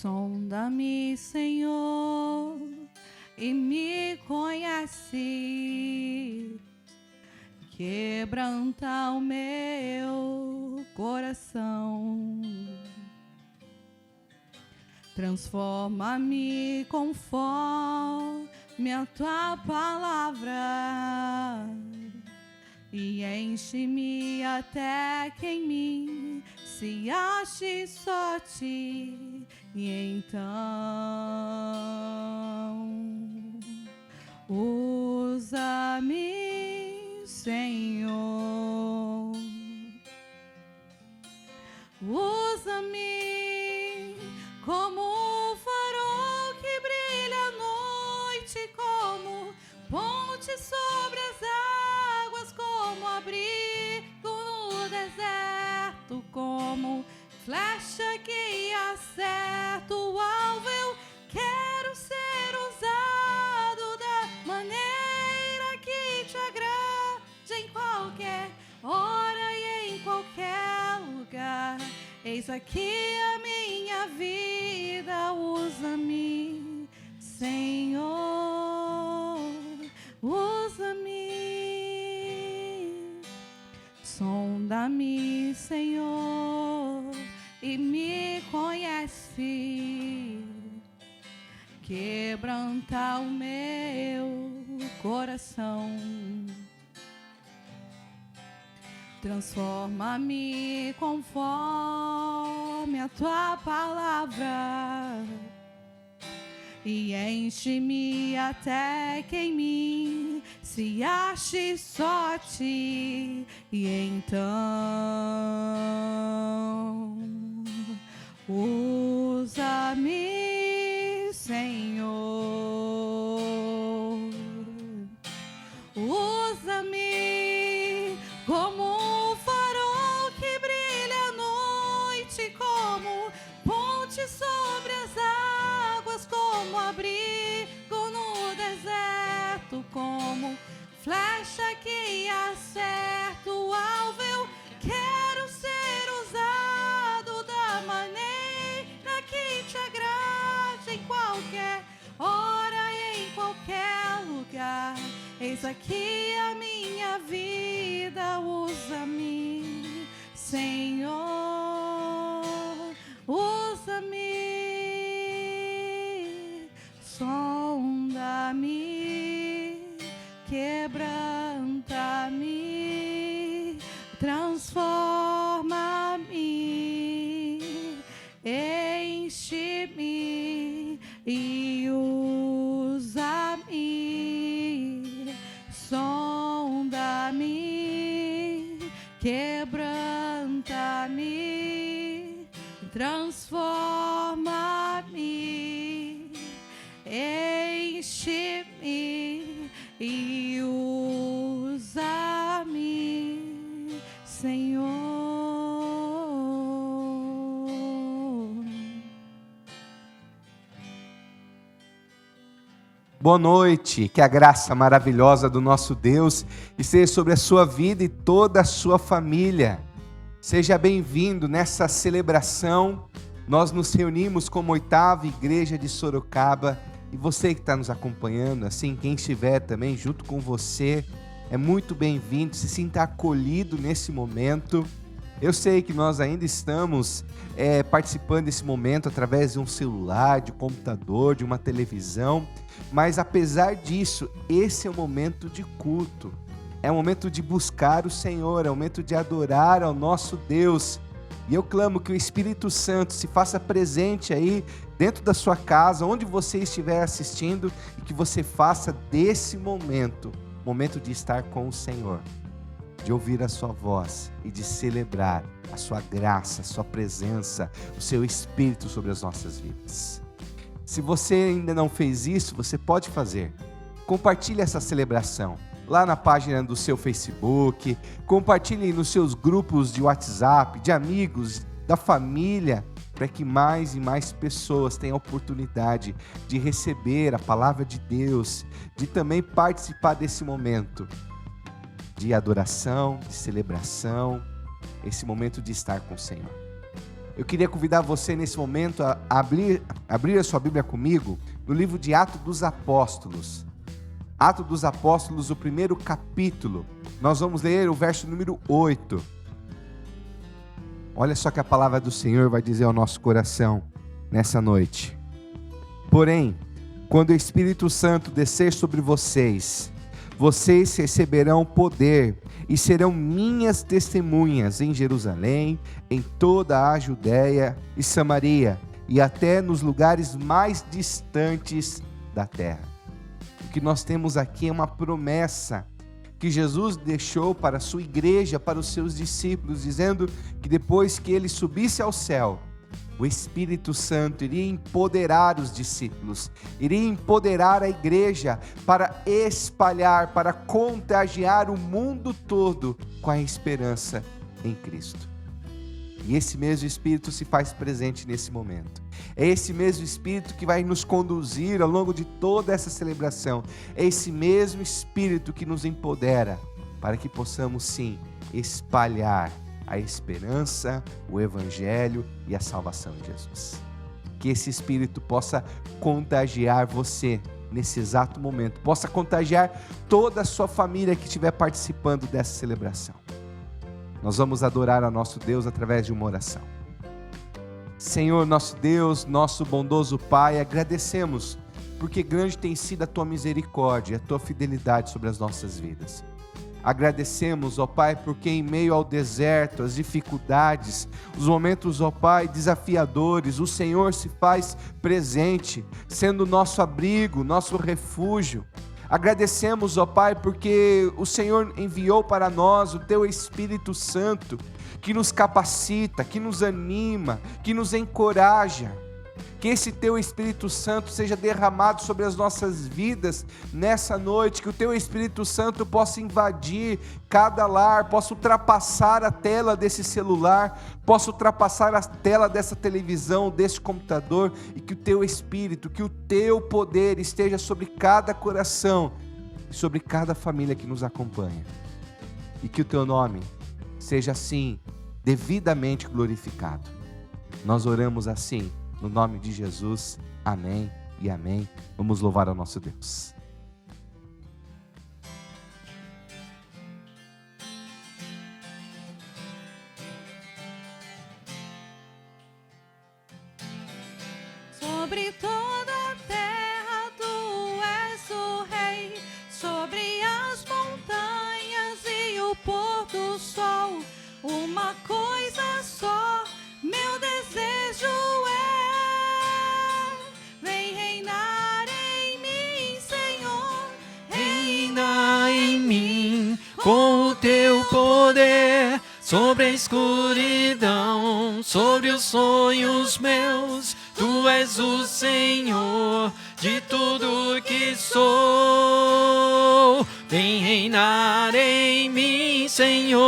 Sonda-me, Senhor, e me conhece. Quebranta o meu coração. Transforma-me conforme a tua palavra e enche-me até que em mim se ache só ti. E então usa-me, Senhor. Usa-me como um farol que brilha à noite, como ponte sobre as águas, como abrigo no deserto, como flecha que acerta o alvo. Eu quero ser usado da maneira que te agrade, em qualquer hora e em qualquer lugar. Eis aqui a minha vida, usa-me, Senhor, usa-me. Sonda-me, Senhor, e me conhece. Quebranta o meu coração. Transforma-me conforme a tua palavra e enche-me até que em mim se ache só ti. E então usa-me, Senhor. Usa-me como um farol que brilha à noite, como ponte sobre as águas, como abrigo no deserto, como flecha que acerta o alvo. Eu quero ser usado da maneira que te agrade, em qualquer hora e em qualquer lugar. Eis aqui a minha vida, usa-me, Senhor, usa-me, sonda-me, quebranta-me, transforma-me, enche-me e usa-me, sonda-me, quebranta-me, transforma-me, enche-me e usa-me, Senhor. Boa noite, que a graça maravilhosa do nosso Deus esteja sobre a sua vida e toda a sua família. Seja bem-vindo nessa celebração. Nós nos reunimos como 8ª Igreja de Sorocaba e você que está nos acompanhando, assim, quem estiver também junto com você, é muito bem-vindo, se sinta acolhido nesse momento. Eu sei que nós ainda estamos participando desse momento através de um celular, de um computador, de uma televisão, mas apesar disso, esse é o momento de culto, é o momento de buscar o Senhor, é o momento de adorar ao nosso Deus. E eu clamo que o Espírito Santo se faça presente aí dentro da sua casa, onde você estiver assistindo, e que você faça desse momento de estar com o Senhor, de ouvir a sua voz e de celebrar a sua graça, a sua presença, o seu Espírito sobre as nossas vidas. Se você ainda não fez isso, você pode fazer. Compartilhe essa celebração lá na página do seu Facebook, compartilhe nos seus grupos de WhatsApp, de amigos, da família, para que mais e mais pessoas tenham a oportunidade de receber a palavra de Deus, de também participar desse momento de adoração, de celebração, esse momento de estar com o Senhor. Eu queria convidar você nesse momento a abrir a sua Bíblia comigo no livro de Atos dos Apóstolos. Atos dos Apóstolos, o primeiro capítulo. Nós vamos ler o verso número 8. Olha só que a palavra do Senhor vai dizer ao nosso coração nessa noite. Porém, quando o Espírito Santo descer sobre vocês, vocês receberão poder e serão minhas testemunhas em Jerusalém, em toda a Judéia e Samaria, e até nos lugares mais distantes da terra. O que nós temos aqui é uma promessa que Jesus deixou para a sua igreja, para os seus discípulos, dizendo que depois que ele subisse ao céu, o Espírito Santo iria empoderar os discípulos, iria empoderar a igreja para espalhar, para contagiar o mundo todo com a esperança em Cristo. E esse mesmo Espírito se faz presente nesse momento. É esse mesmo Espírito que vai nos conduzir ao longo de toda essa celebração. É esse mesmo Espírito que nos empodera para que possamos sim espalhar a esperança, o Evangelho e a salvação de Jesus. Que esse Espírito possa contagiar você nesse exato momento, possa contagiar toda a sua família que estiver participando dessa celebração. Nós vamos adorar a nosso Deus através de uma oração. Senhor, nosso Deus, nosso bondoso Pai, agradecemos porque grande tem sido a Tua misericórdia, a Tua fidelidade sobre as nossas vidas. Agradecemos, ó Pai, porque em meio ao deserto, as dificuldades, os momentos, ó Pai, desafiadores, o Senhor se faz presente, sendo nosso abrigo, nosso refúgio. Agradecemos, ó Pai, porque o Senhor enviou para nós o Teu Espírito Santo, que nos capacita, que nos anima, que nos encoraja. Que esse Teu Espírito Santo seja derramado sobre as nossas vidas nessa noite, que o Teu Espírito Santo possa invadir cada lar, possa ultrapassar a tela desse celular, possa ultrapassar a tela dessa televisão, desse computador, e que o Teu Espírito, que o Teu poder esteja sobre cada coração, sobre cada família que nos acompanha, e que o Teu nome seja assim, devidamente glorificado. Nós oramos assim, no nome de Jesus, amém e amém. Vamos louvar ao nosso Deus. Sobre toda a terra tu és o rei, sobre as montanhas e o pôr do sol. Uma coisa só, meu desejo é: vem reinar em mim, Senhor. Reina em mim com o Teu poder, sobre a escuridão, sobre os sonhos meus. Tu és o Senhor de tudo que sou. Vem reinar em mim, Senhor.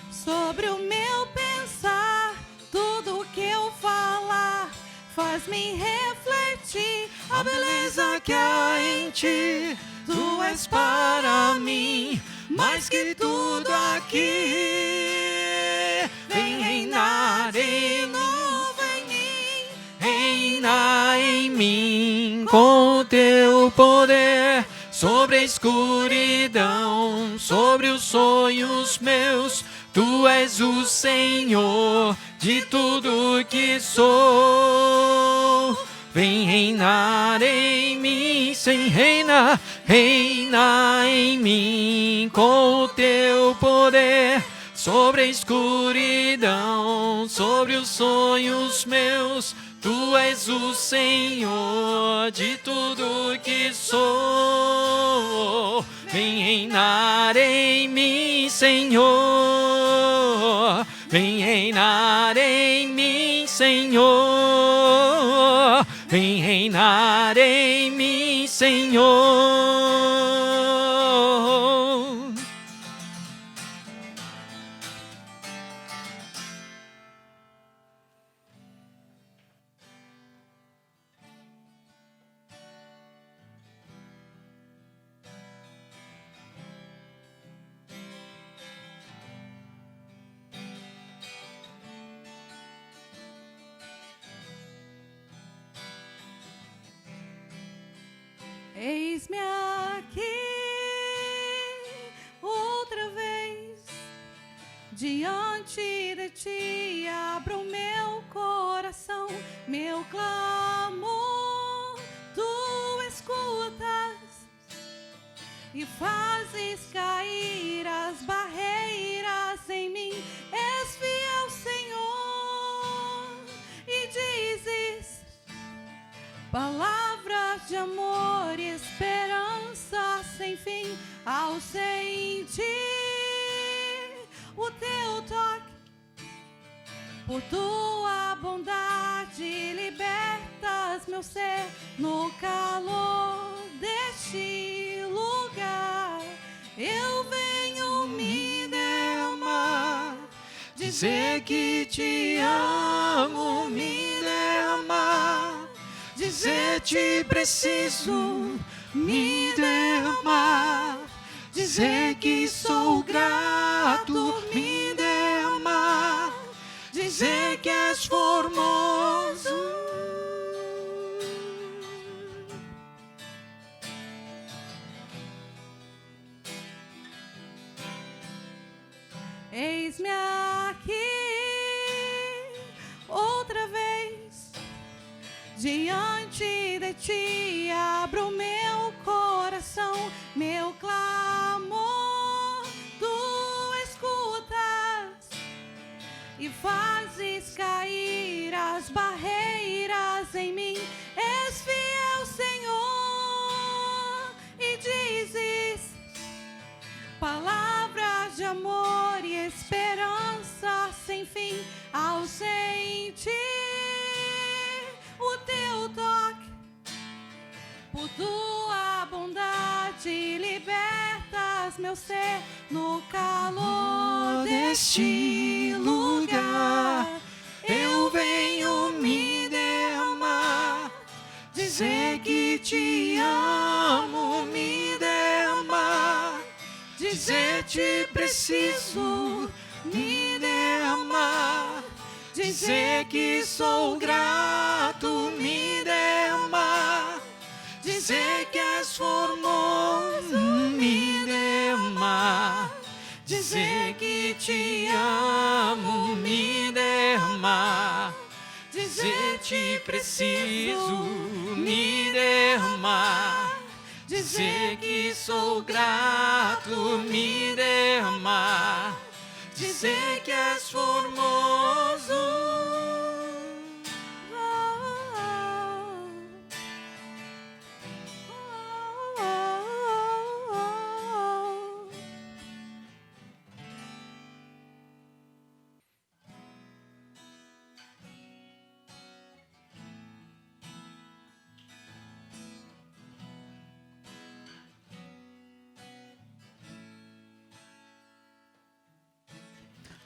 Sobre o meu pensar, tudo que eu falar faz-me refletir A beleza que há em Ti, Tu és para mim mais que tudo aqui. Vem reinar em novo em mim. Reina em mim com o Teu poder, sobre a escuridão, sobre os sonhos meus. Tu és o Senhor de tudo que sou. Vem reinar em mim, sem reina, reina em mim com o Teu poder, sobre a escuridão, sobre os sonhos meus. Tu és o Senhor de tudo que sou. Vem reinar em mim, Senhor. Vem reinar em mim, Senhor. Vem reinar em mim, Senhor. Eis-me aqui outra vez, diante de ti abro meu coração, meu clamor tu escutas e fazes cair as barreiras em mim. És fiel, Senhor, e dizes palavras de amor e esperança sem fim. Ao sentir o teu toque, por tua bondade libertas meu ser. No calor deste lugar eu venho me derramar, dizer que te amo, me derramar, dizer te preciso, me derramar, dizer que sou grato, me derramar, dizer que és formoso. Eis-me aqui outra vez, diante de ti abro meu coração, meu clamor tu escutas e fazes cair as barreiras em mim. És fiel, Senhor, e dizes palavras de amor e esperança sem fim. Ao sentir o teu toque, por tua bondade libertas meu ser. No calor deste lugar eu venho me derramar, dizer que te amo, me derramar, dizer te preciso, me derramar, dizer que sou grato, me derramar, dizer que és formoso, me derramar, dizer que te amo, me derramar, dizer te preciso, me derramar, dizer que sou grato, me derramar, dizer que és formoso.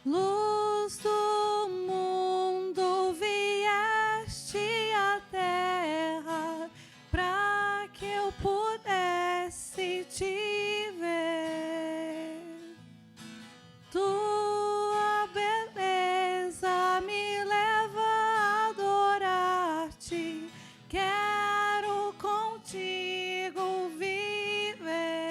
Luz do mundo, vieste à terra para que eu pudesse te ver. Tua beleza me leva a adorar-te. Quero contigo viver.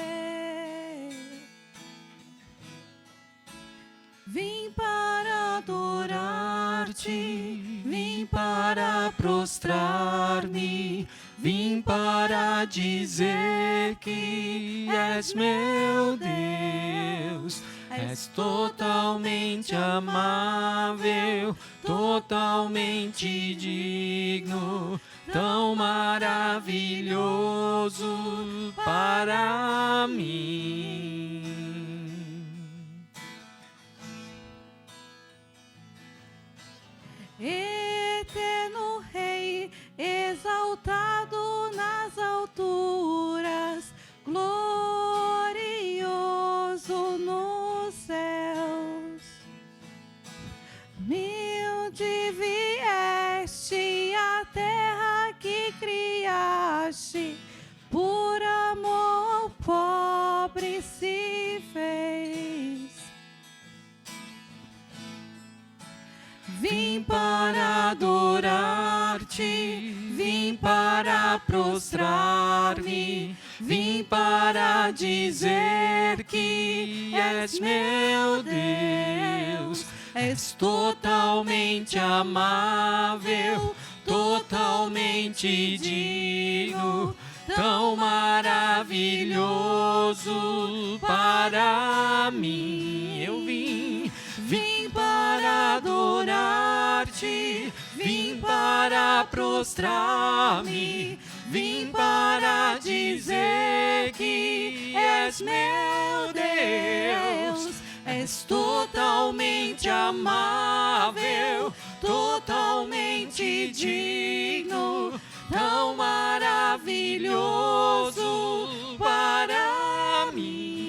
Vim para adorar-te, Vim para prostrar-me, vim para dizer que és meu Deus. És totalmente amável, totalmente digno, tão maravilhoso para mim. Eterno Rei, exaltado nas alturas, glorioso nos céus. Humilde vieste à terra que criaste, por amor ao pobre para dizer que és meu Deus. És totalmente amável, totalmente digno, tão maravilhoso para mim. Eu vim para adorar-te, vim para prostrar-me, vim para dizer que és meu Deus. És totalmente amável, totalmente digno, tão maravilhoso para mim.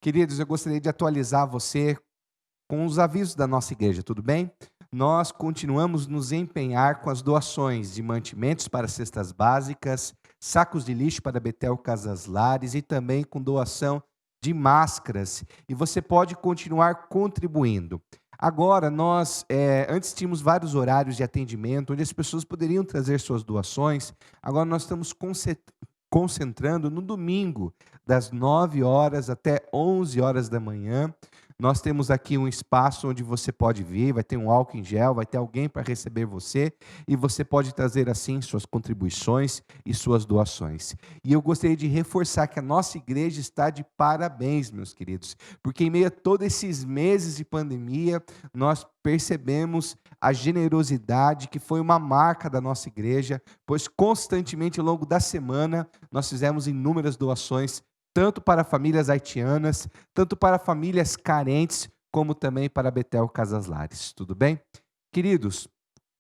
Queridos, eu gostaria de atualizar você com os avisos da nossa igreja, tudo bem? Nós continuamos nos empenhar com as doações de mantimentos para cestas básicas, sacos de lixo para Betel Casas Lares e também com doação de máscaras. E você pode continuar contribuindo. Agora, nós antes tínhamos vários horários de atendimento, onde as pessoas poderiam trazer suas doações. Agora nós estamos concentrando no domingo, das 9 horas até 11 horas da manhã. Nós temos aqui um espaço onde você pode vir, vai ter um álcool em gel, vai ter alguém para receber você, e você pode trazer assim suas contribuições e suas doações. E eu gostaria de reforçar que a nossa igreja está de parabéns, meus queridos, porque em meio a todos esses meses de pandemia, nós percebemos a generosidade que foi uma marca da nossa igreja, pois constantemente ao longo da semana nós fizemos inúmeras doações, tanto para famílias haitianas, tanto para famílias carentes, como também para Betel Casas Lares. Tudo bem? Queridos,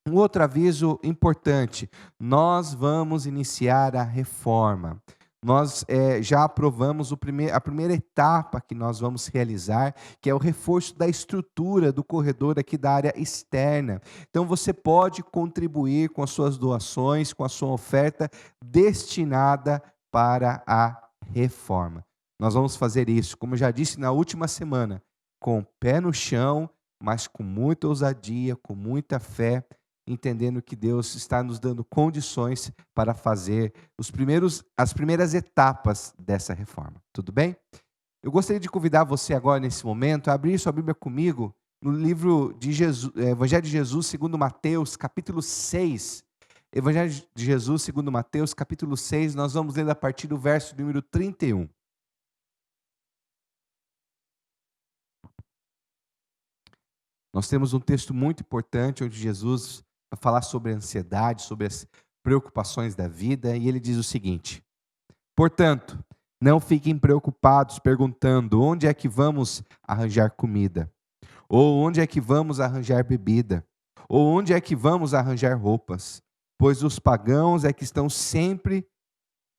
um outro aviso importante. Nós vamos iniciar a reforma. Nós já aprovamos a primeira etapa que nós vamos realizar, que é o reforço da estrutura do corredor aqui da área externa. Então você pode contribuir com as suas doações, com a sua oferta destinada para a reforma. Nós vamos fazer isso, como eu já disse na última semana, com o pé no chão, mas com muita ousadia, com muita fé, entendendo que Deus está nos dando condições para fazer as primeiras etapas dessa reforma. Tudo bem? Eu gostaria de convidar você agora, nesse momento, a abrir sua Bíblia comigo no livro de Jesus, Evangelho de Jesus, segundo Mateus, capítulo 6. Evangelho de Jesus, segundo Mateus, capítulo 6, nós vamos ler a partir do verso número 31. Nós temos um texto muito importante, onde Jesus vai falar sobre a ansiedade, sobre as preocupações da vida, e ele diz o seguinte: portanto, não fiquem preocupados perguntando onde é que vamos arranjar comida, ou onde é que vamos arranjar bebida, ou onde é que vamos arranjar roupas. Pois os pagãos é que estão sempre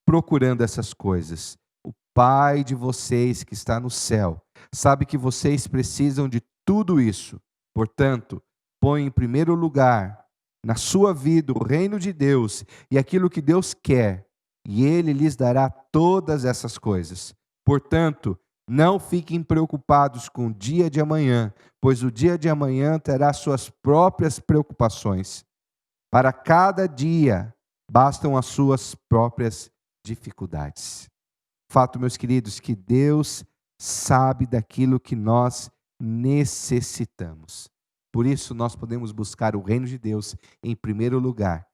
procurando essas coisas. O Pai de vocês que está no céu sabe que vocês precisam de tudo isso. Portanto, põe em primeiro lugar na sua vida o reino de Deus e aquilo que Deus quer, e Ele lhes dará todas essas coisas. Portanto, não fiquem preocupados com o dia de amanhã, pois o dia de amanhã terá suas próprias preocupações. Para cada dia, bastam as suas próprias dificuldades. Fato, meus queridos, que Deus sabe daquilo que nós necessitamos. Por isso, nós podemos buscar o reino de Deus em primeiro lugar,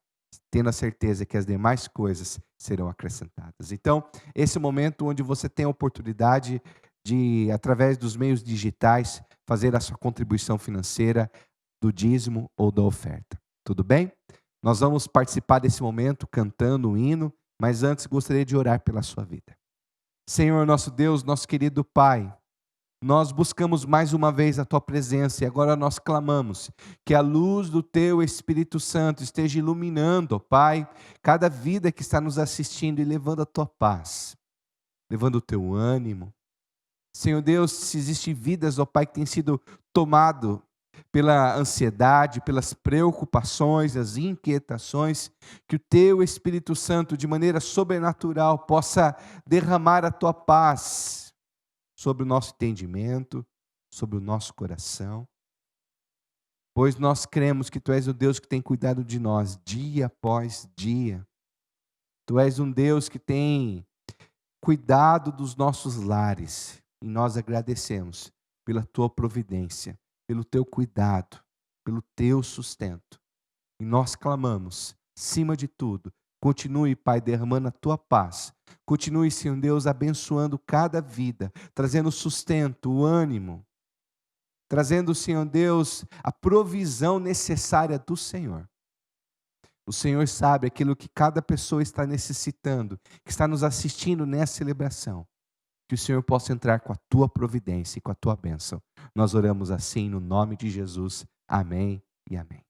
tendo a certeza que as demais coisas serão acrescentadas. Então, esse é o momento onde você tem a oportunidade de, através dos meios digitais, fazer a sua contribuição financeira do dízimo ou da oferta. Tudo bem? Nós vamos participar desse momento cantando um hino, mas antes gostaria de orar pela sua vida. Senhor, nosso Deus, nosso querido Pai, nós buscamos mais uma vez a Tua presença e agora nós clamamos que a luz do Teu Espírito Santo esteja iluminando, ó Pai, cada vida que está nos assistindo e levando a Tua paz, levando o Teu ânimo. Senhor Deus, se existem vidas, ó Pai, que têm sido tomado pela ansiedade, pelas preocupações, as inquietações, que o Teu Espírito Santo, de maneira sobrenatural, possa derramar a Tua paz sobre o nosso entendimento, sobre o nosso coração. pois nós cremos que Tu és o Deus que tem cuidado de nós dia após dia. Tu és um Deus que tem cuidado dos nossos lares, e nós agradecemos pela Tua providência, pelo Teu cuidado, pelo Teu sustento. E nós clamamos, acima de tudo, continue, Pai, derramando a Tua paz. Continue, Senhor Deus, abençoando cada vida, trazendo sustento, o ânimo, trazendo, Senhor Deus, a provisão necessária do Senhor. O Senhor sabe aquilo que cada pessoa está necessitando, que está nos assistindo nessa celebração. Que o Senhor possa entrar com a Tua providência e com a Tua bênção. Nós oramos assim no nome de Jesus. Amém e amém.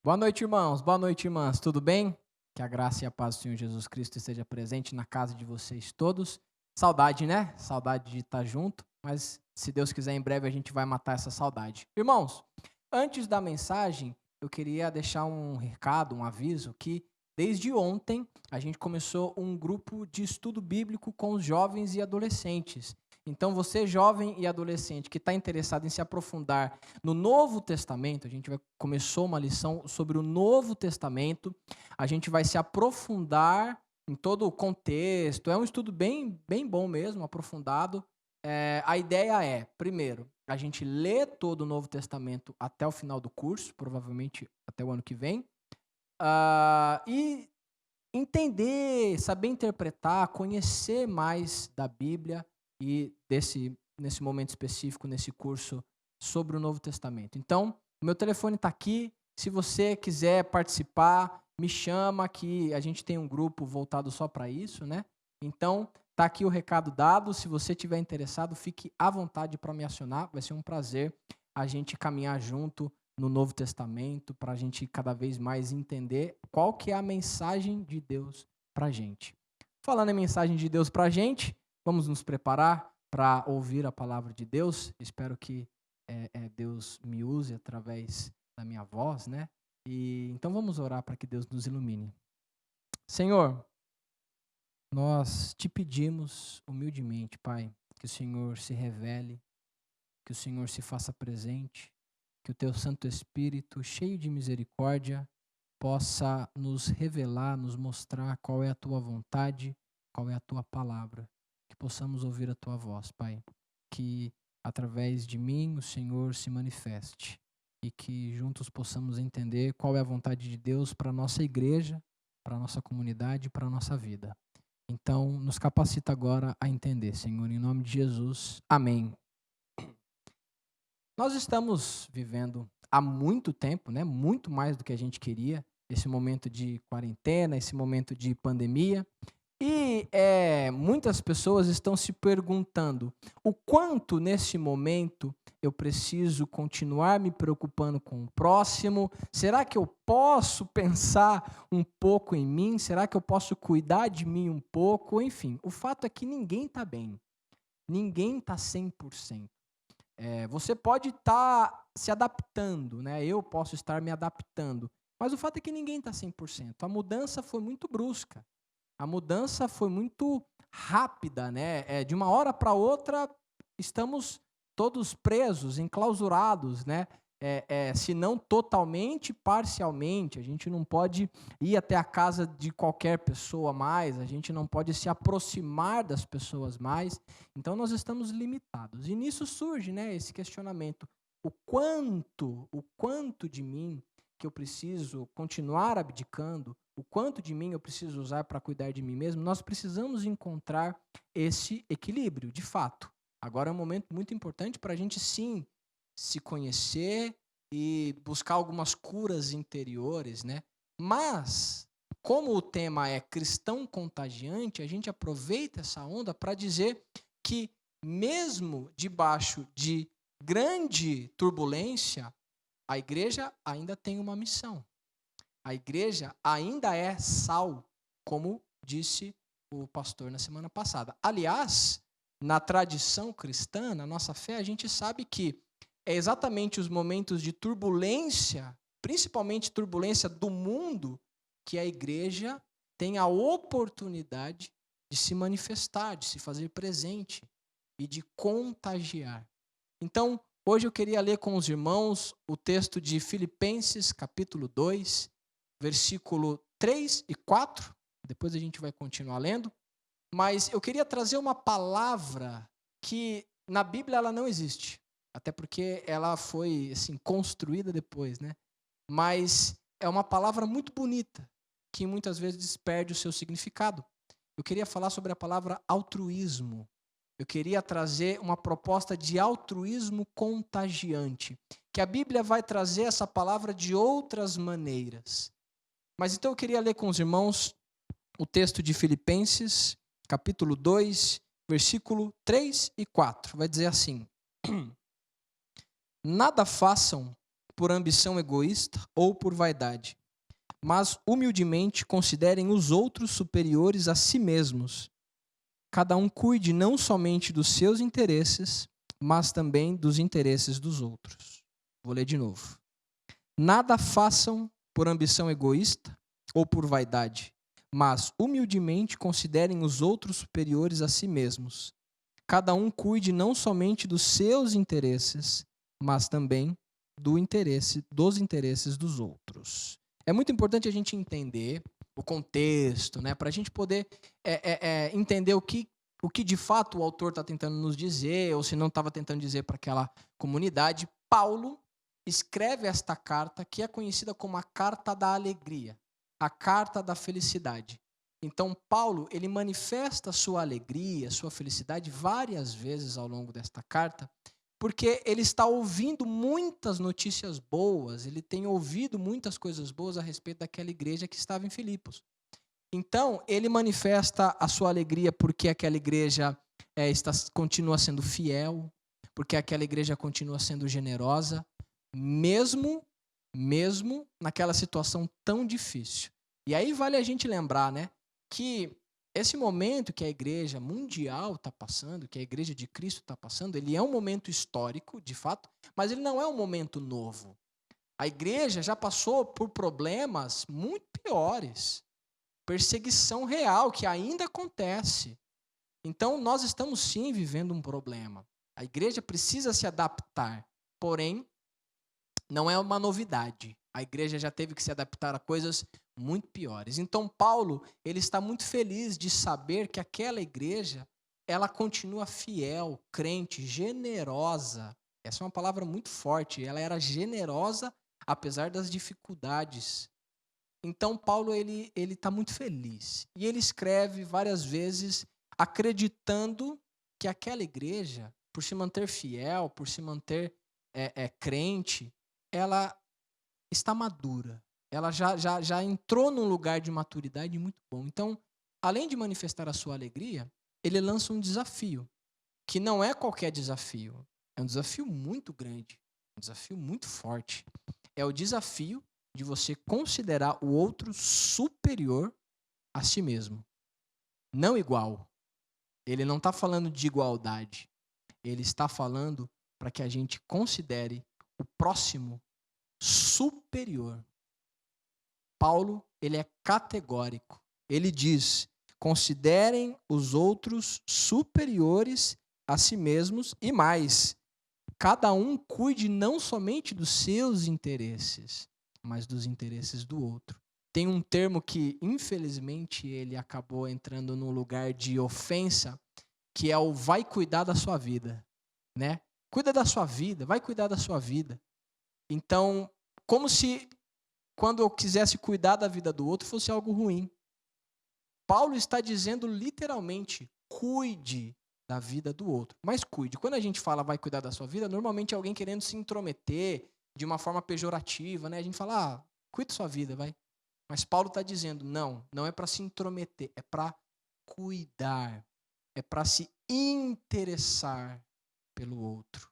Boa noite, irmãos. Boa noite, irmãs. Tudo bem? Que a graça e a paz do Senhor Jesus Cristo esteja presente na casa de vocês todos. Saudade, né? Saudade de estar junto, mas se Deus quiser, em breve a gente vai matar essa saudade. Irmãos, antes da mensagem, eu queria deixar um recado, um aviso, que desde ontem a gente começou um grupo de estudo bíblico com os jovens e adolescentes. Então, você jovem e adolescente que está interessado em se aprofundar no Novo Testamento, começou uma lição sobre o Novo Testamento, a gente vai se aprofundar em todo o contexto, é um estudo bem bom mesmo, aprofundado. A ideia é, primeiro, a gente lê todo o Novo Testamento até o final do curso, provavelmente até o ano que vem, e entender, saber interpretar, conhecer mais da Bíblia, e nesse momento específico, nesse curso sobre o Novo Testamento. Então, o meu telefone está aqui. Se você quiser participar, me chama, que a gente tem um grupo voltado só para isso, né? Então, está aqui o recado dado. Se você estiver interessado, fique à vontade para me acionar. Vai ser um prazer a gente caminhar junto no Novo Testamento, para a gente cada vez mais entender qual que é a mensagem de Deus para a gente. Falando em mensagem de Deus para a gente, vamos nos preparar para ouvir a palavra de Deus. Espero que Deus me use através da minha voz, né? Então vamos orar para que Deus nos ilumine. Senhor, nós te pedimos humildemente, Pai, que o Senhor se revele que o Senhor se faça presente, que o teu Santo Espírito, cheio de misericórdia, possa nos revelar, nos mostrar qual é a tua vontade, qual é a tua palavra, que possamos ouvir a tua voz, Pai, que através de mim o Senhor se manifeste e que juntos possamos entender qual é a vontade de Deus para a nossa igreja, para a nossa comunidade, para a nossa vida. Então, nos capacita agora a entender, Senhor, em nome de Jesus. Amém. Nós estamos vivendo há muito tempo, né? Muito mais do que a gente queria, esse momento de quarentena, esse momento de pandemia. E muitas pessoas estão se perguntando o quanto nesse momento eu preciso continuar me preocupando com o próximo. Será que eu posso pensar um pouco em mim? Será que eu posso cuidar de mim um pouco? Enfim, o fato é que ninguém está bem. Ninguém está 100%. Você pode estar se adaptando, né? Eu posso estar me adaptando. Mas o fato é que ninguém está 100%. A mudança foi muito brusca. A mudança foi muito rápida, né? De uma hora para outra, estamos todos presos, enclausurados, né? Se não totalmente, parcialmente. A gente não pode ir até a casa de qualquer pessoa mais, a gente não pode se aproximar das pessoas mais. Então, nós estamos limitados. E nisso surge, né, esse questionamento. O quanto de mim que eu preciso continuar abdicando, o quanto de mim eu preciso usar para cuidar de mim mesmo, nós precisamos encontrar esse equilíbrio, de fato. Agora é um momento muito importante para a gente, sim, se conhecer e buscar algumas curas interiores, né? Mas, como o tema é cristão contagiante, a gente aproveita essa onda para dizer que, mesmo debaixo de grande turbulência, a igreja ainda tem uma missão. A igreja ainda é sal, como disse o pastor na semana passada. Aliás, na tradição cristã, na nossa fé, a gente sabe que é exatamente os momentos de turbulência, principalmente turbulência do mundo, que a igreja tem a oportunidade de se manifestar, de se fazer presente e de contagiar. Então, hoje eu queria ler com os irmãos o texto de Filipenses, capítulo 2, versículo 3 e 4. Depois a gente vai continuar lendo. Mas eu queria trazer uma palavra que na Bíblia ela não existe. Até porque ela foi assim, construída depois, né? Mas é uma palavra muito bonita, que muitas vezes perde o seu significado. Eu queria falar sobre a palavra altruísmo. Eu queria trazer uma proposta de altruísmo contagiante, que a Bíblia vai trazer essa palavra de outras maneiras. Mas então eu queria ler com os irmãos o texto de Filipenses, capítulo 2, versículo 3 e 4. Vai dizer assim: Nada façam por ambição egoísta ou por vaidade, mas humildemente considerem os outros superiores a si mesmos. Cada um cuide não somente dos seus interesses, mas também dos interesses dos outros. Vou ler de novo. Nada façam por ambição egoísta ou por vaidade, mas humildemente considerem os outros superiores a si mesmos. Cada um cuide não somente dos seus interesses, mas também dos interesses dos outros. É muito importante a gente entender o contexto, né, para a gente poder entender o que de fato o autor está tentando nos dizer, ou se não estava tentando dizer para aquela comunidade. Paulo escreve esta carta, que é conhecida como a carta da alegria, a carta da felicidade. Então, Paulo, ele manifesta sua alegria, sua felicidade várias vezes ao longo desta carta, porque ele está ouvindo muitas notícias boas, ele tem ouvido muitas coisas boas a respeito daquela igreja que estava em Filipos. Então, ele manifesta a sua alegria porque aquela igreja continua sendo fiel, porque aquela igreja continua sendo generosa, mesmo naquela situação tão difícil. E aí vale a gente lembrar, né, que esse momento que a igreja mundial está passando, que a igreja de Cristo está passando, ele é um momento histórico, de fato, mas ele não é um momento novo. A igreja já passou por problemas muito piores, perseguição real que ainda acontece. Então, nós estamos sim vivendo um problema. A igreja precisa se adaptar, porém, não é uma novidade. A igreja já teve que se adaptar a coisas muito piores. Então, Paulo, ele está muito feliz de saber que aquela igreja, ela continua fiel, crente, generosa. Essa é uma palavra muito forte. Ela era generosa, apesar das dificuldades. Então, Paulo, ele está muito feliz. E ele escreve várias vezes acreditando que aquela igreja, por se manter fiel, por se manter crente, ela está madura. Ela já entrou num lugar de maturidade muito bom. Então, além de manifestar a sua alegria, ele lança um desafio, que não é qualquer desafio. É um desafio muito grande, um desafio muito forte. É o desafio de você considerar o outro superior a si mesmo. Não igual. Ele não está falando de igualdade. Ele está falando para que a gente considere o próximo superior. Paulo, ele é categórico. Ele diz: considerem os outros superiores a si mesmos e mais. Cada um cuide não somente dos seus interesses, mas dos interesses do outro. Tem um termo que, infelizmente, ele acabou entrando num lugar de ofensa, que é o vai cuidar da sua vida, né? Cuida da sua vida, vai cuidar da sua vida. Então, como se quando eu quisesse cuidar da vida do outro fosse algo ruim. Paulo está dizendo literalmente, cuide da vida do outro. Mas cuide. Quando a gente fala vai cuidar da sua vida, normalmente é alguém querendo se intrometer de uma forma pejorativa, né? A gente fala, cuide da sua vida, vai. Mas Paulo está dizendo, não é para se intrometer, é para cuidar, é para se interessar pelo outro.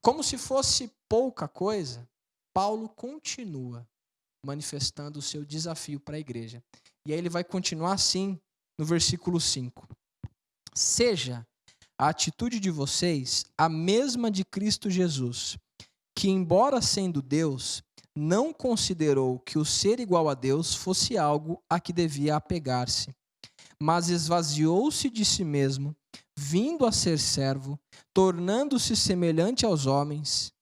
Como se fosse pouca coisa, Paulo continua manifestando o seu desafio para a igreja. E aí ele vai continuar assim no versículo 5. Seja a atitude de vocês a mesma de Cristo Jesus, que, embora sendo Deus, não considerou que o ser igual a Deus fosse algo a que devia apegar-se, mas esvaziou-se de si mesmo, vindo a ser servo, tornando-se semelhante aos homens,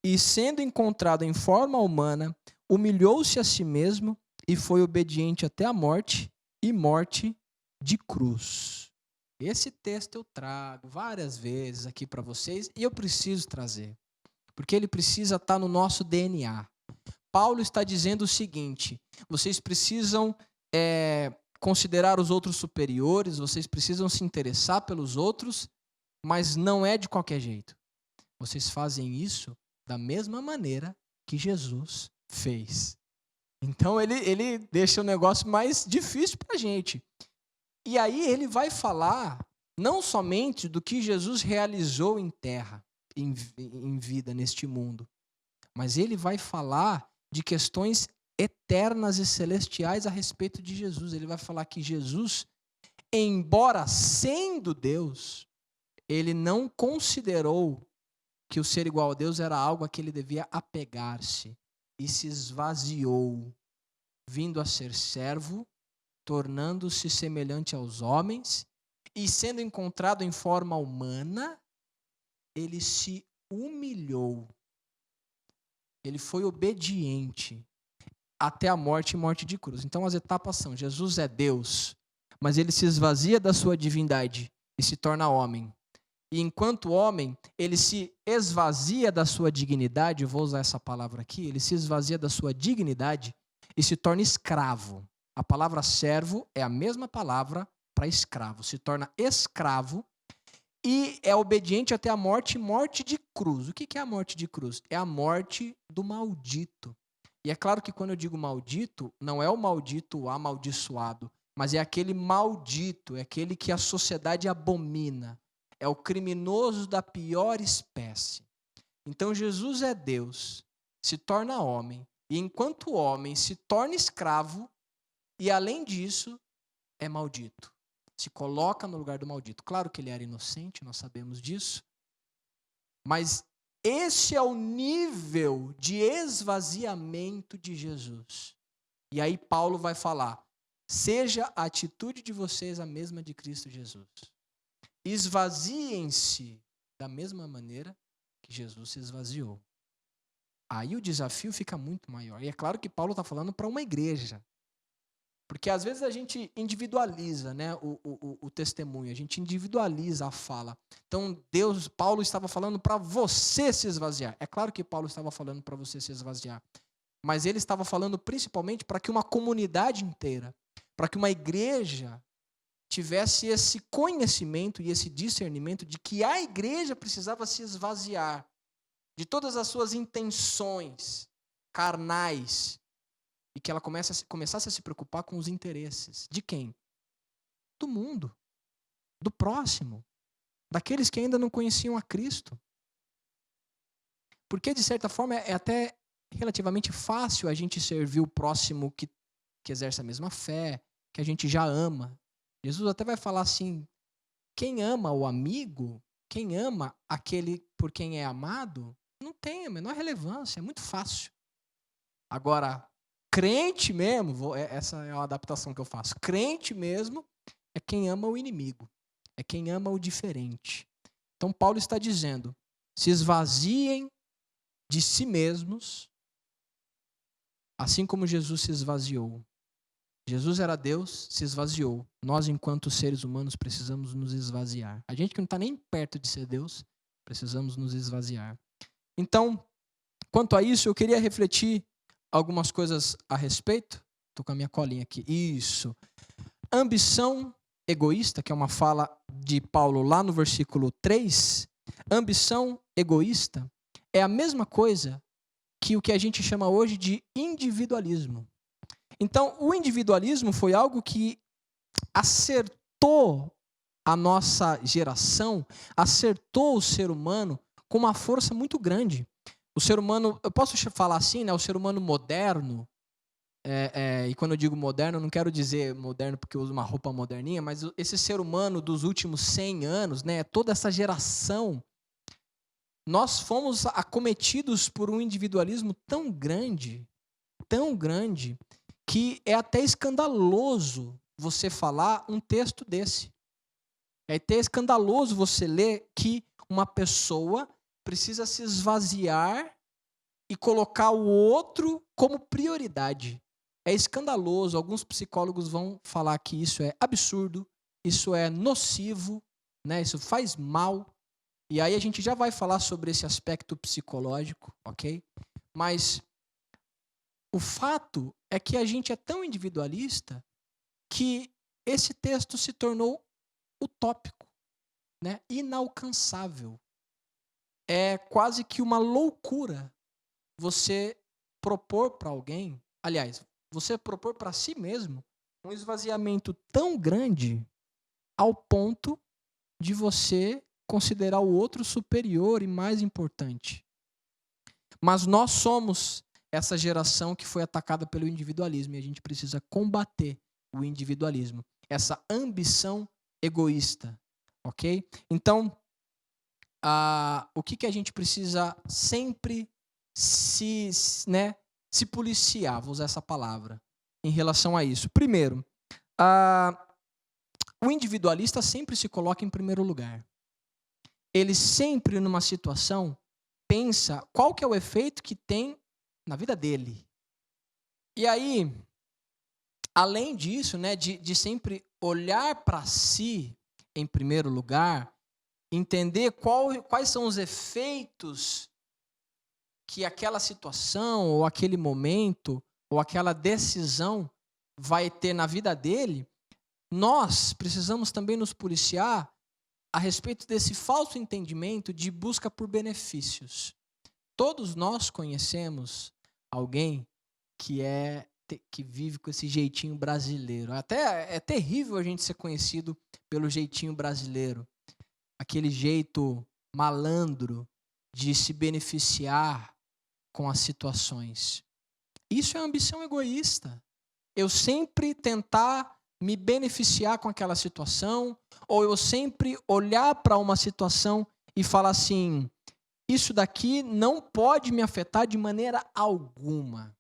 e sendo encontrado em forma humana, humilhou-se a si mesmo e foi obediente até a morte, e morte de cruz. Esse texto eu trago várias vezes aqui para vocês, e eu preciso trazer, porque ele precisa estar no nosso DNA. Paulo está dizendo o seguinte: vocês precisam considerar os outros superiores, vocês precisam se interessar pelos outros, mas não é de qualquer jeito. Vocês fazem isso da mesma maneira que Jesus fez. Então ele deixa o negócio mais difícil para a gente. E aí ele vai falar não somente do que Jesus realizou em terra, em vida neste mundo, mas ele vai falar de questões eternas e celestiais a respeito de Jesus. Ele vai falar que Jesus, embora sendo Deus, ele não considerou que o ser igual a Deus era algo a que ele devia apegar-se, e se esvaziou, vindo a ser servo, tornando-se semelhante aos homens, e sendo encontrado em forma humana, ele se humilhou. Ele foi obediente até a morte e morte de cruz. Então as etapas são: Jesus é Deus, mas ele se esvazia da sua divindade e se torna homem. E enquanto homem, ele se esvazia da sua dignidade, eu vou usar essa palavra aqui, ele se esvazia da sua dignidade e se torna escravo. A palavra servo é a mesma palavra para escravo. Se torna escravo e é obediente até a morte, morte de cruz. O que é a morte de cruz? É a morte do maldito. E é claro que quando eu digo maldito, não é o maldito amaldiçoado, mas é aquele maldito, é aquele que a sociedade abomina. É o criminoso da pior espécie. Então Jesus é Deus, se torna homem, e enquanto homem se torna escravo, e além disso, é maldito. Se coloca no lugar do maldito. Claro que ele era inocente, nós sabemos disso, mas esse é o nível de esvaziamento de Jesus. E aí Paulo vai falar: seja a atitude de vocês a mesma de Cristo Jesus. Esvaziem-se da mesma maneira que Jesus se esvaziou. Aí o desafio fica muito maior. E é claro que Paulo está falando para uma igreja. Porque às vezes a gente individualiza, né, o testemunho, a gente individualiza a fala. Então Paulo estava falando para você se esvaziar. É claro que Paulo estava falando para você se esvaziar. Mas ele estava falando principalmente para que uma comunidade inteira, para que uma igreja tivesse esse conhecimento e esse discernimento de que a igreja precisava se esvaziar de todas as suas intenções carnais e que ela começasse a se preocupar com os interesses. De quem? Do mundo, do próximo, daqueles que ainda não conheciam a Cristo. Porque, de certa forma, é até relativamente fácil a gente servir o próximo que exerce a mesma fé, que a gente já ama. Jesus até vai falar assim, quem ama o amigo, quem ama aquele por quem é amado, não tem a menor relevância, é muito fácil. Agora, crente mesmo, essa é uma adaptação que eu faço, crente mesmo é quem ama o inimigo, é quem ama o diferente. Então Paulo está dizendo, se esvaziem de si mesmos, assim como Jesus se esvaziou. Jesus era Deus, se esvaziou. Nós, enquanto seres humanos, precisamos nos esvaziar. A gente que não está nem perto de ser Deus, precisamos nos esvaziar. Então, quanto a isso, eu queria refletir algumas coisas a respeito. Estou com a minha colinha aqui. Isso. Ambição egoísta, que é uma fala de Paulo lá no versículo 3. Ambição egoísta é a mesma coisa que o que a gente chama hoje de individualismo. Então, o individualismo foi algo que acertou a nossa geração, acertou o ser humano com uma força muito grande. O ser humano, eu posso falar assim, né? O ser humano moderno, e quando eu digo moderno, eu não quero dizer moderno porque eu uso uma roupa moderninha, mas esse ser humano dos últimos 100 anos, né? Toda essa geração, nós fomos acometidos por um individualismo tão grande, que é até escandaloso você falar um texto desse. É até escandaloso você ler que uma pessoa precisa se esvaziar e colocar o outro como prioridade. É escandaloso. Alguns psicólogos vão falar que isso é absurdo, isso é nocivo, né? Isso faz mal. E aí a gente já vai falar sobre esse aspecto psicológico, ok? Mas o fato é que a gente é tão individualista que esse texto se tornou utópico, né? Inalcançável. É quase que uma loucura você propor para alguém, aliás, você propor para si mesmo um esvaziamento tão grande ao ponto de você considerar o outro superior e mais importante. Mas nós somos essa geração que foi atacada pelo individualismo e a gente precisa combater o individualismo, essa ambição egoísta, ok? Então, o que a gente precisa sempre se policiar, vou usar essa palavra, em relação a isso. Primeiro, o individualista sempre se coloca em primeiro lugar. Ele sempre, numa situação, pensa qual que é o efeito que tem na vida dele. E aí, além disso, né, de sempre olhar para si em primeiro lugar, entender quais são os efeitos que aquela situação, ou aquele momento, ou aquela decisão vai ter na vida dele, nós precisamos também nos policiar a respeito desse falso entendimento de busca por benefícios. Todos nós conhecemos alguém que vive com esse jeitinho brasileiro. Até é terrível a gente ser conhecido pelo jeitinho brasileiro. Aquele jeito malandro de se beneficiar com as situações. Isso é ambição egoísta. Eu sempre tentar me beneficiar com aquela situação, ou eu sempre olhar para uma situação e falar assim, isso daqui não pode me afetar de maneira alguma.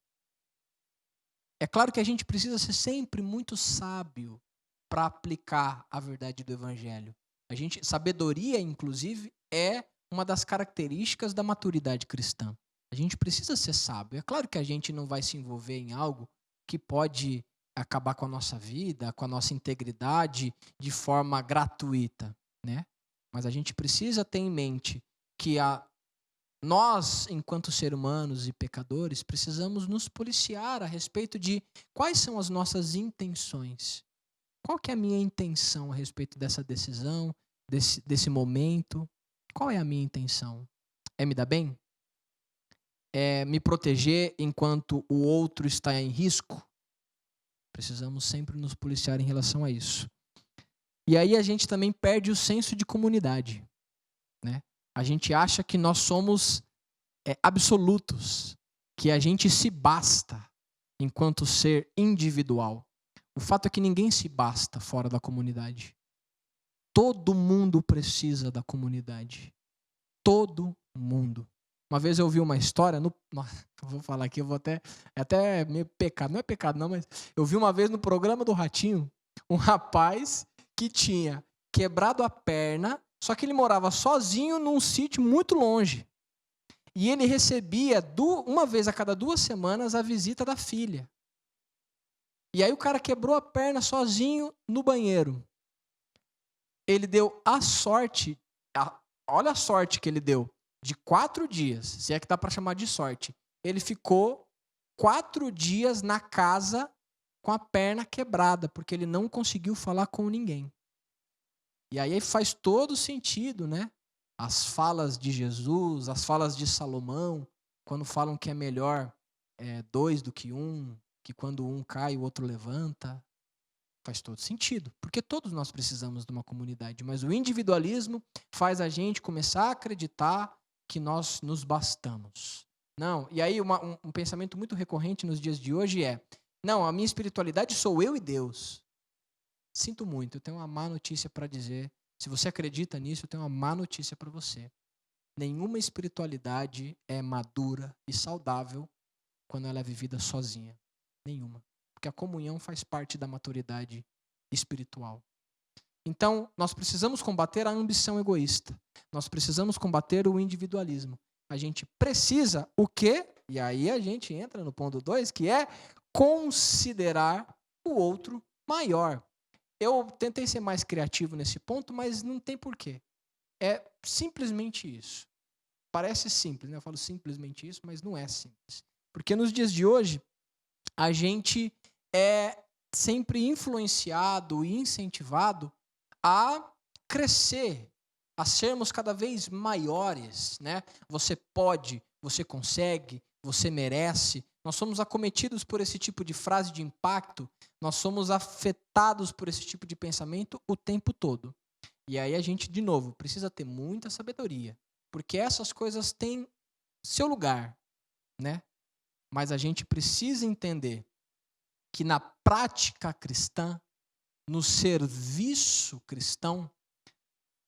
É claro que a gente precisa ser sempre muito sábio para aplicar a verdade do Evangelho. Sabedoria, inclusive, é uma das características da maturidade cristã. A gente precisa ser sábio. É claro que a gente não vai se envolver em algo que pode acabar com a nossa vida, com a nossa integridade de forma gratuita, né? Mas a gente precisa ter em mente que nós, enquanto seres humanos e pecadores, precisamos nos policiar a respeito de quais são as nossas intenções. Qual que é a minha intenção a respeito dessa decisão, desse momento? Qual é a minha intenção? É me dar bem? É me proteger enquanto o outro está em risco? Precisamos sempre nos policiar em relação a isso. E aí a gente também perde o senso de comunidade, né? A gente acha que nós somos absolutos, que a gente se basta enquanto ser individual. O fato é que ninguém se basta fora da comunidade. Todo mundo precisa da comunidade. Todo mundo. Uma vez eu ouvi uma história, eu vou falar aqui, eu vou até meio pecado, não é pecado não, mas eu vi uma vez no programa do Ratinho, um rapaz que tinha quebrado a perna, só que ele morava sozinho num sítio muito longe. E ele recebia, uma vez a cada 2 semanas, a visita da filha. E aí o cara quebrou a perna sozinho no banheiro. Ele deu a sorte, olha a sorte que ele deu, de 4 dias, se é que dá para chamar de sorte. Ele ficou 4 dias na casa com a perna quebrada, porque ele não conseguiu falar com ninguém. E aí faz todo sentido, né? As falas de Jesus, as falas de Salomão, quando falam que é melhor 2 do que 1, que quando um cai o outro levanta, faz todo sentido, porque todos nós precisamos de uma comunidade, mas o individualismo faz a gente começar a acreditar que nós nos bastamos. Não, e aí um pensamento muito recorrente nos dias de hoje não, a minha espiritualidade sou eu e Deus. Sinto muito, eu tenho uma má notícia para dizer. Se você acredita nisso, eu tenho uma má notícia para você. Nenhuma espiritualidade é madura e saudável quando ela é vivida sozinha. Nenhuma. Porque a comunhão faz parte da maturidade espiritual. Então, nós precisamos combater a ambição egoísta. Nós precisamos combater o individualismo. A gente precisa o quê? E aí a gente entra no ponto 2, que é considerar o outro maior. Eu tentei ser mais criativo nesse ponto, mas não tem porquê. É simplesmente isso. Parece simples, né? Eu falo simplesmente isso, mas não é simples. Porque nos dias de hoje, a gente é sempre influenciado e incentivado a crescer, a sermos cada vez maiores, né? Você pode, você consegue, você merece. Nós somos acometidos por esse tipo de frase de impacto, nós somos afetados por esse tipo de pensamento o tempo todo. E aí a gente, de novo, precisa ter muita sabedoria, porque essas coisas têm seu lugar, né? Mas a gente precisa entender que na prática cristã, no serviço cristão,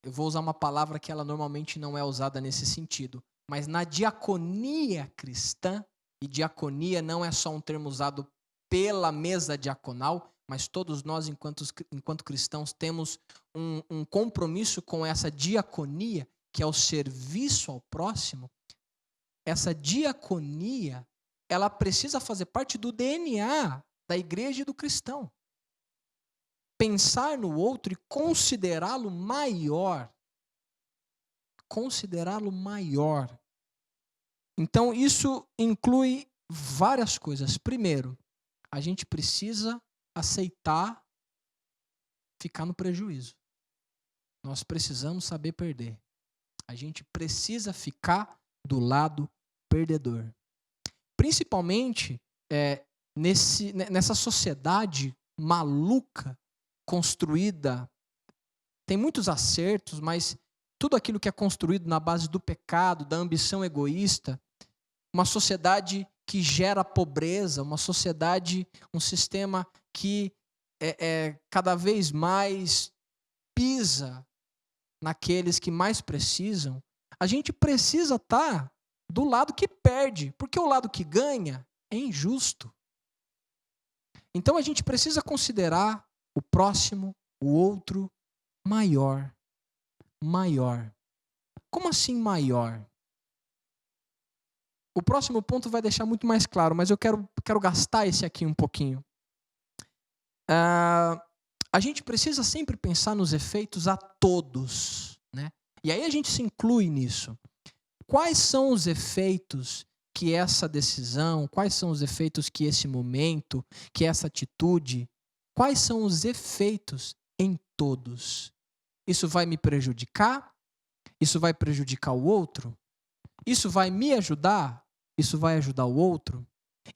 eu vou usar uma palavra que ela normalmente não é usada nesse sentido, mas na diaconia cristã, e diaconia não é só um termo usado pela mesa diaconal, mas todos nós, enquanto cristãos, temos um compromisso com essa diaconia, que é o serviço ao próximo. Essa diaconia, ela precisa fazer parte do DNA da igreja e do cristão. Pensar no outro e considerá-lo maior. Considerá-lo maior. Então, isso inclui várias coisas. Primeiro, a gente precisa aceitar ficar no prejuízo. Nós precisamos saber perder. A gente precisa ficar do lado perdedor. Principalmente nessa sociedade maluca, construída, tem muitos acertos, mas tudo aquilo que é construído na base do pecado, da ambição egoísta, uma sociedade que gera pobreza, uma sociedade, um sistema que cada vez mais pisa naqueles que mais precisam, a gente precisa estar do lado que perde, porque o lado que ganha é injusto. Então a gente precisa considerar o próximo, o outro, maior. maior. Como assim maior? O próximo ponto vai deixar muito mais claro, mas eu quero gastar esse aqui um pouquinho. A gente precisa sempre pensar nos efeitos a todos, né? E aí a gente se inclui nisso. Quais são os efeitos que essa decisão, quais são os efeitos que esse momento, que essa atitude, quais são os efeitos em todos? Isso vai me prejudicar? Isso vai prejudicar o outro? Isso vai me ajudar? Isso vai ajudar o outro?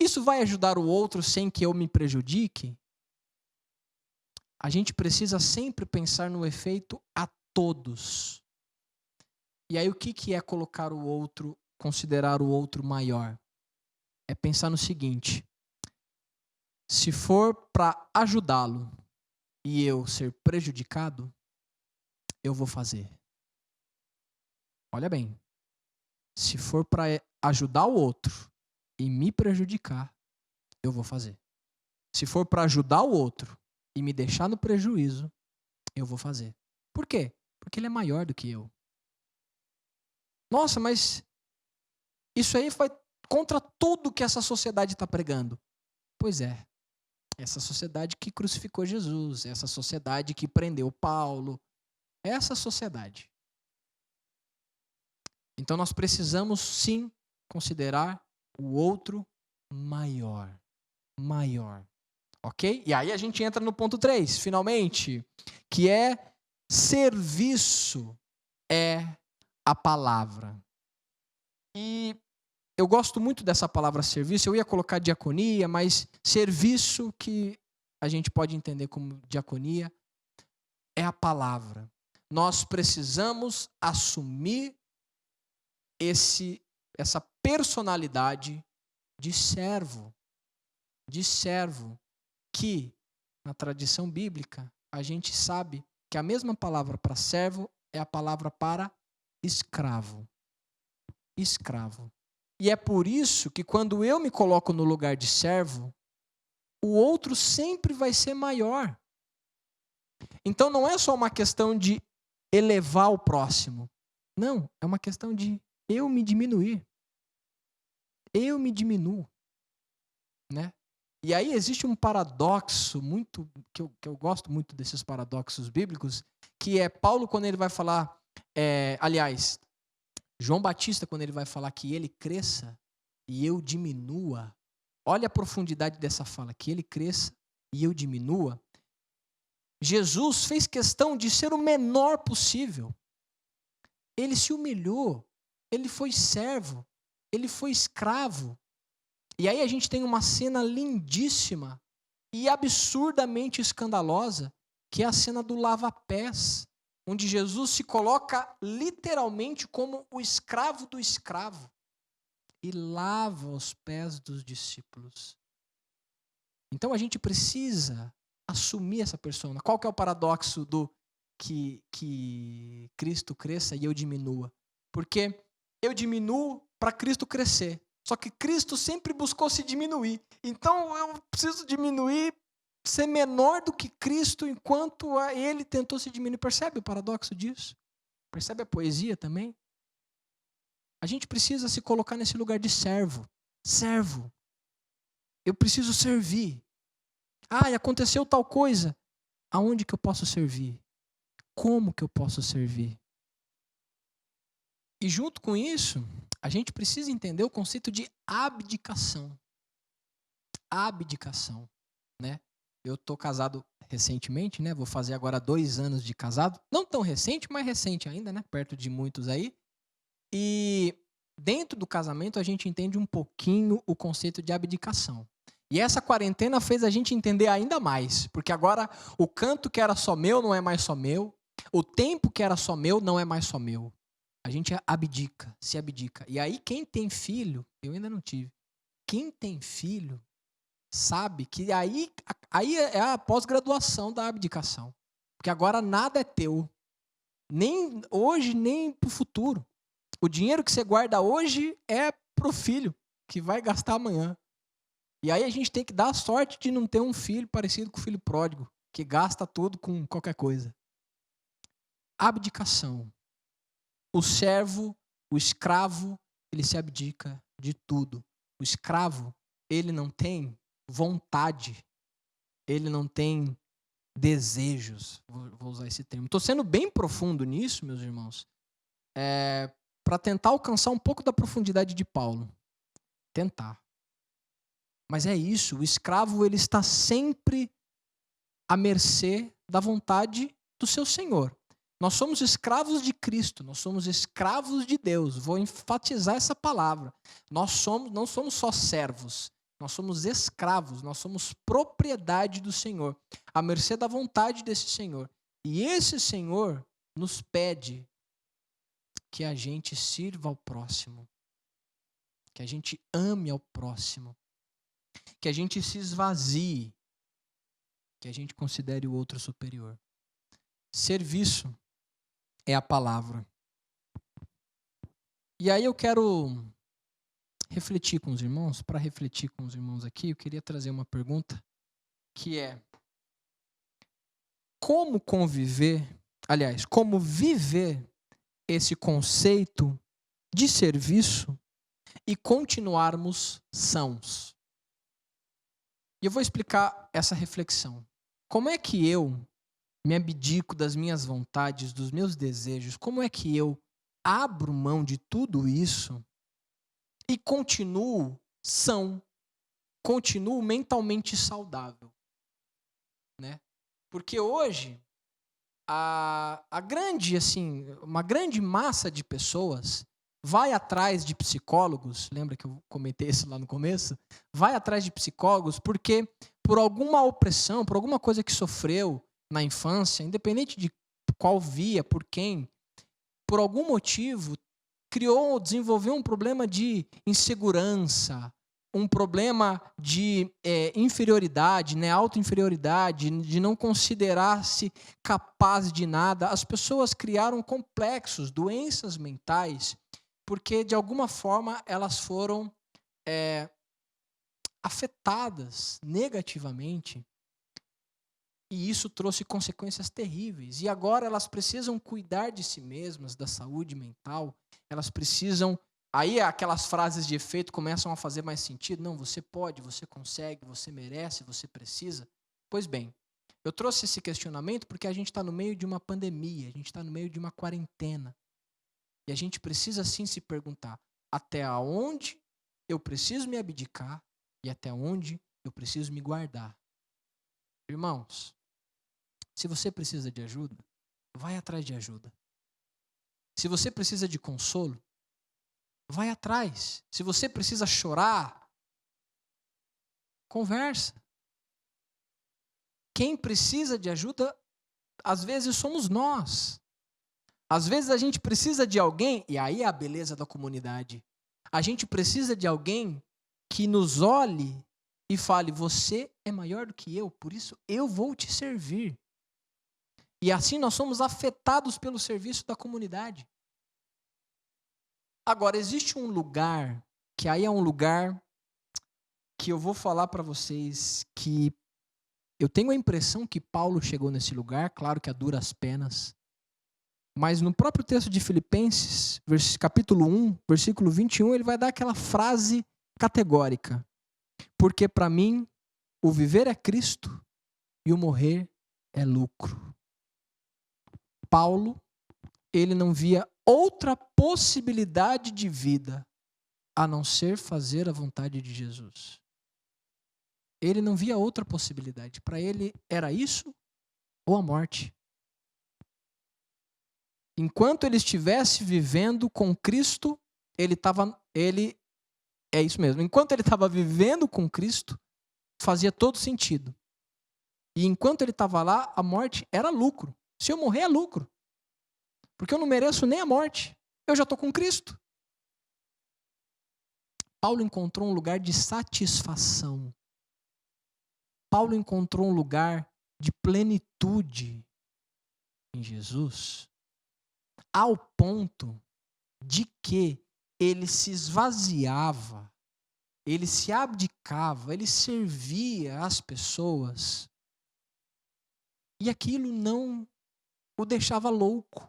Isso vai ajudar o outro sem que eu me prejudique? A gente precisa sempre pensar no efeito a todos. E aí o que é colocar o outro, considerar o outro maior? É pensar no seguinte: se for para ajudá-lo e eu ser prejudicado, eu vou fazer. Olha bem, se for para ajudar o outro e me prejudicar, eu vou fazer. Se for para ajudar o outro e me deixar no prejuízo, eu vou fazer. Por quê? Porque ele é maior do que eu. Nossa, mas isso aí vai contra tudo que essa sociedade está pregando. Pois é, essa sociedade que crucificou Jesus, essa sociedade que prendeu Paulo, essa sociedade. Então nós precisamos sim considerar o outro maior. Maior. Ok? E aí a gente entra no ponto 3, finalmente, que é serviço é a palavra. E eu gosto muito dessa palavra serviço, eu ia colocar diaconia, mas serviço, que a gente pode entender como diaconia, é a palavra. Nós precisamos assumir essa personalidade de servo, que na tradição bíblica a gente sabe que a mesma palavra para servo é a palavra para escravo. Escravo. E é por isso que quando eu me coloco no lugar de servo, o outro sempre vai ser maior. Então não é só uma questão de elevar o próximo. Não, é uma questão de eu me diminuir. Eu me diminuo. Né? E aí existe um paradoxo muito, que eu gosto muito desses paradoxos bíblicos, que é Paulo quando ele vai falar, aliás, João Batista quando ele vai falar que ele cresça e eu diminua. Olha a profundidade dessa fala, que ele cresça e eu diminua. Jesus fez questão de ser o menor possível. Ele se humilhou, ele foi servo, ele foi escravo. E aí a gente tem uma cena lindíssima e absurdamente escandalosa, que é a cena do lava-pés, onde Jesus se coloca literalmente como o escravo do escravo e lava os pés dos discípulos. Então a gente precisa assumir essa persona. Qual que é o paradoxo do que Cristo cresça e eu diminua? Porque eu diminuo para Cristo crescer. Só que Cristo sempre buscou se diminuir. Então eu preciso diminuir, ser menor do que Cristo, enquanto ele tentou se diminuir. Percebe o paradoxo disso? Percebe a poesia também? A gente precisa se colocar nesse lugar de servo. Servo. Eu preciso servir. Aconteceu tal coisa. Aonde que eu posso servir? Como que eu posso servir? E junto com isso, a gente precisa entender o conceito de abdicação. Abdicação, né? Eu estou casado recentemente, né? Vou fazer agora 2 anos de casado. Não tão recente, mas recente ainda, né? Perto de muitos aí. E dentro do casamento a gente entende um pouquinho o conceito de abdicação. E essa quarentena fez a gente entender ainda mais. Porque agora o canto que era só meu não é mais só meu. O tempo que era só meu não é mais só meu. A gente abdica, se abdica. E aí quem tem filho, eu ainda não tive. Quem tem filho sabe que aí é a pós-graduação da abdicação. Porque agora nada é teu. Nem hoje, nem pro futuro. O dinheiro que você guarda hoje é pro filho, que vai gastar amanhã. E aí a gente tem que dar a sorte de não ter um filho parecido com o filho pródigo, que gasta tudo com qualquer coisa. Abdicação. o servo, o escravo, ele se abdica de tudo. O escravo, ele não tem vontade, ele não tem desejos. Vou usar esse termo. Estou sendo bem profundo nisso, meus irmãos, para tentar alcançar um pouco da profundidade de Paulo. Tentar. Mas é isso, o escravo ele está sempre à mercê da vontade do seu senhor. Nós somos escravos de Cristo, nós somos escravos de Deus. Vou enfatizar essa palavra. Não somos só servos, nós somos escravos, nós somos propriedade do Senhor, à mercê da vontade desse Senhor. E esse Senhor nos pede que a gente sirva ao próximo, que a gente ame ao próximo, que a gente se esvazie, que a gente considere o outro superior. Serviço é a palavra. E aí eu quero refletir com os irmãos. Para refletir com os irmãos aqui, eu queria trazer uma pergunta que é: como viver esse conceito de serviço e continuarmos sãos? E eu vou explicar essa reflexão. Como é que eu me abdico das minhas vontades, dos meus desejos? Como é que eu abro mão de tudo isso e continuo são, continuo mentalmente saudável, né? Porque hoje uma grande massa de pessoas vai atrás de psicólogos. Lembra que eu comentei isso lá no começo? Vai atrás de psicólogos porque por alguma opressão, por alguma coisa que sofreu na infância, independente de qual via, por quem, por algum motivo, desenvolveu um problema de insegurança, um problema de inferioridade, né, auto-inferioridade, de não considerar-se capaz de nada. As pessoas criaram complexos, doenças mentais, porque de alguma forma elas foram afetadas negativamente. E isso trouxe consequências terríveis. E agora elas precisam cuidar de si mesmas, da saúde mental. Elas precisam... Aí aquelas frases de efeito começam a fazer mais sentido. Não, você pode, você consegue, você merece, você precisa. Pois bem, eu trouxe esse questionamento porque a gente está no meio de uma pandemia, a gente está no meio de uma quarentena. E a gente precisa sim se perguntar até onde eu preciso me abdicar e até onde eu preciso me guardar. Irmãos, se você precisa de ajuda, vai atrás de ajuda. Se você precisa de consolo, vai atrás. Se você precisa chorar, conversa. Quem precisa de ajuda, às vezes somos nós. Às vezes a gente precisa de alguém, e aí é a beleza da comunidade. A gente precisa de alguém que nos olhe e fale: você é maior do que eu, por isso eu vou te servir. E assim nós somos afetados pelo serviço da comunidade. Agora, existe um lugar, que aí é um lugar que eu vou falar para vocês que eu tenho a impressão que Paulo chegou nesse lugar, claro que a duras penas, mas no próprio texto de Filipenses, capítulo 1, versículo 21, ele vai dar aquela frase categórica: porque para mim o viver é Cristo e o morrer é lucro. Paulo, ele não via outra possibilidade de vida a não ser fazer a vontade de Jesus. Ele não via outra possibilidade. Para ele era isso ou a morte. Enquanto ele estivesse vivendo com Cristo, é isso mesmo. Enquanto ele estava vivendo com Cristo, fazia todo sentido. E enquanto ele estava lá, a morte era lucro. Se eu morrer, é lucro. Porque eu não mereço nem a morte. Eu já estou com Cristo. Paulo encontrou um lugar de satisfação. Paulo encontrou um lugar de plenitude em Jesus, ao ponto de que ele se esvaziava, ele se abdicava, ele servia às pessoas, e aquilo não o deixava louco.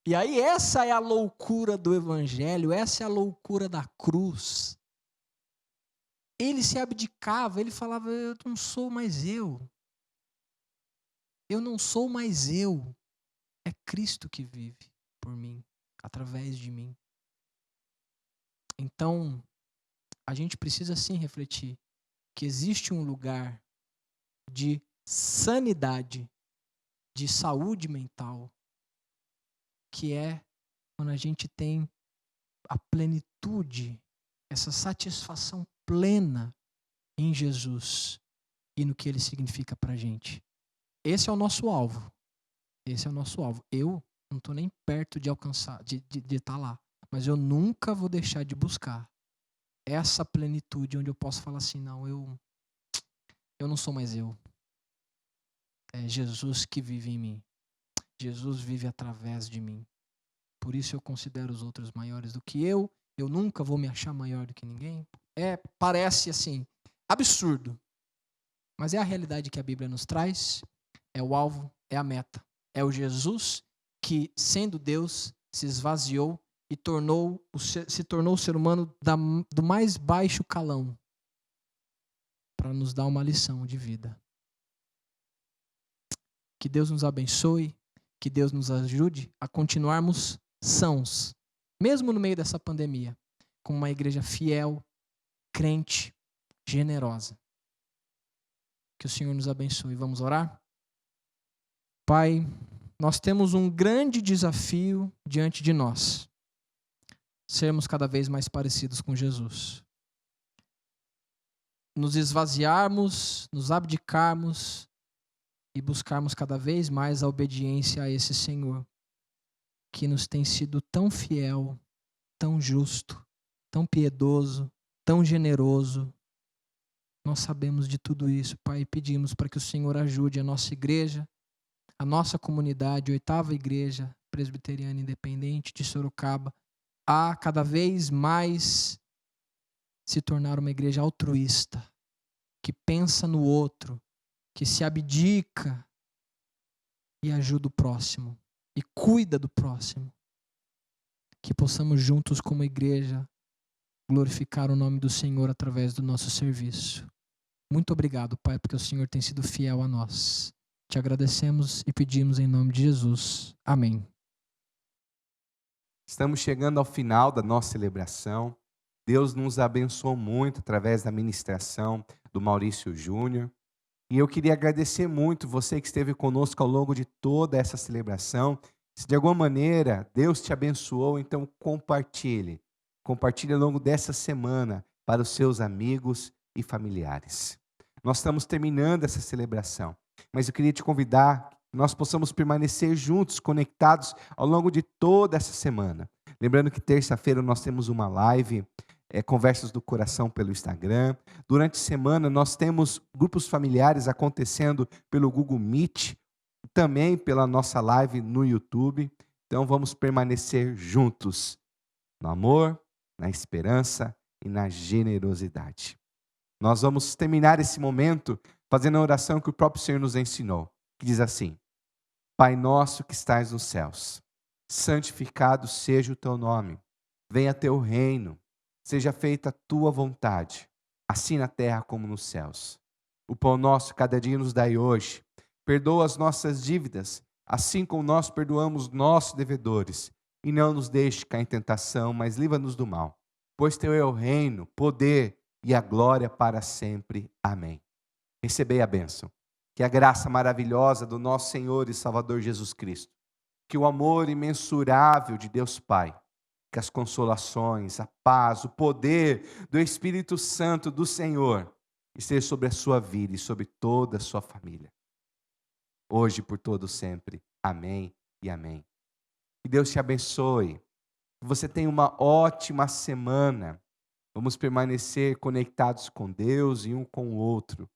E aí essa é a loucura do evangelho, essa é a loucura da cruz. Ele se abdicava, ele falava, eu não sou mais eu. Eu não sou mais eu. É Cristo que vive por mim, através de mim. Então, a gente precisa sim refletir que existe um lugar de sanidade, de saúde mental, que é quando a gente tem a plenitude, essa satisfação plena em Jesus e no que Ele significa para a gente. Esse é o nosso alvo. Esse é o nosso alvo. Eu não estou nem perto de alcançar, de estar lá. Mas eu nunca vou deixar de buscar essa plenitude onde eu posso falar assim, não, eu não sou mais eu. É Jesus que vive em mim. Jesus vive através de mim. Por isso eu considero os outros maiores do que eu. Eu nunca vou me achar maior do que ninguém. Parece assim, absurdo. Mas é a realidade que a Bíblia nos traz. É o alvo, é a meta. É o Jesus que, sendo Deus, se esvaziou e se tornou o ser humano do mais baixo calão para nos dar uma lição de vida. Que Deus nos abençoe, que Deus nos ajude a continuarmos sãos, mesmo no meio dessa pandemia, como uma igreja fiel, crente, generosa. Que o Senhor nos abençoe. Vamos orar? Pai, nós temos um grande desafio diante de nós. Sermos cada vez mais parecidos com Jesus. Nos esvaziarmos, nos abdicarmos e buscarmos cada vez mais a obediência a esse Senhor, que nos tem sido tão fiel, tão justo, tão piedoso, tão generoso. Nós sabemos de tudo isso, Pai, e pedimos para que o Senhor ajude a nossa igreja, a nossa comunidade, a 8ª Igreja Presbiteriana Independente de Sorocaba, a cada vez mais se tornar uma igreja altruísta, que pensa no outro, que se abdica e ajuda o próximo, e cuida do próximo. Que possamos juntos como igreja glorificar o nome do Senhor através do nosso serviço. Muito obrigado, Pai, porque o Senhor tem sido fiel a nós. Te agradecemos e pedimos em nome de Jesus. Amém. Estamos chegando ao final da nossa celebração. Deus nos abençoou muito através da ministração do Maurício Júnior. E eu queria agradecer muito você que esteve conosco ao longo de toda essa celebração. Se de alguma maneira Deus te abençoou, então compartilhe. Compartilhe ao longo dessa semana para os seus amigos e familiares. Nós estamos terminando essa celebração, mas eu queria te convidar que nós possamos permanecer juntos, conectados ao longo de toda essa semana. Lembrando que terça-feira nós temos uma live, Conversas do Coração pelo Instagram. Durante a semana nós temos grupos familiares acontecendo pelo Google Meet, também pela nossa live no YouTube. Então vamos permanecer juntos no amor, na esperança e na generosidade. Nós vamos terminar esse momento fazendo a oração que o próprio Senhor nos ensinou, que diz assim: Pai nosso que estais nos céus, santificado seja o teu nome, venha teu reino, seja feita a tua vontade, assim na terra como nos céus. O pão nosso cada dia nos dai hoje, perdoa as nossas dívidas, assim como nós perdoamos nossos devedores, e não nos deixe cair em tentação, mas livra-nos do mal. Pois teu é o reino, poder e a glória para sempre. Amém. Recebei a bênção. Que a graça maravilhosa do nosso Senhor e Salvador Jesus Cristo, que o amor imensurável de Deus Pai, que as consolações, a paz, o poder do Espírito Santo do Senhor esteja sobre a sua vida e sobre toda a sua família. Hoje e por todo sempre. Amém e amém. Que Deus te abençoe. Que você tenha uma ótima semana. Vamos permanecer conectados com Deus e um com o outro.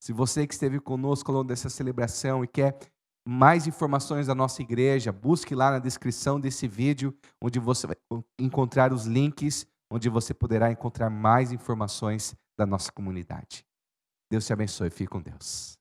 Se você que esteve conosco ao longo dessa celebração e quer mais informações da nossa igreja, busque lá na descrição desse vídeo, onde você vai encontrar os links, onde você poderá encontrar mais informações da nossa comunidade. Deus te abençoe. Fique com Deus.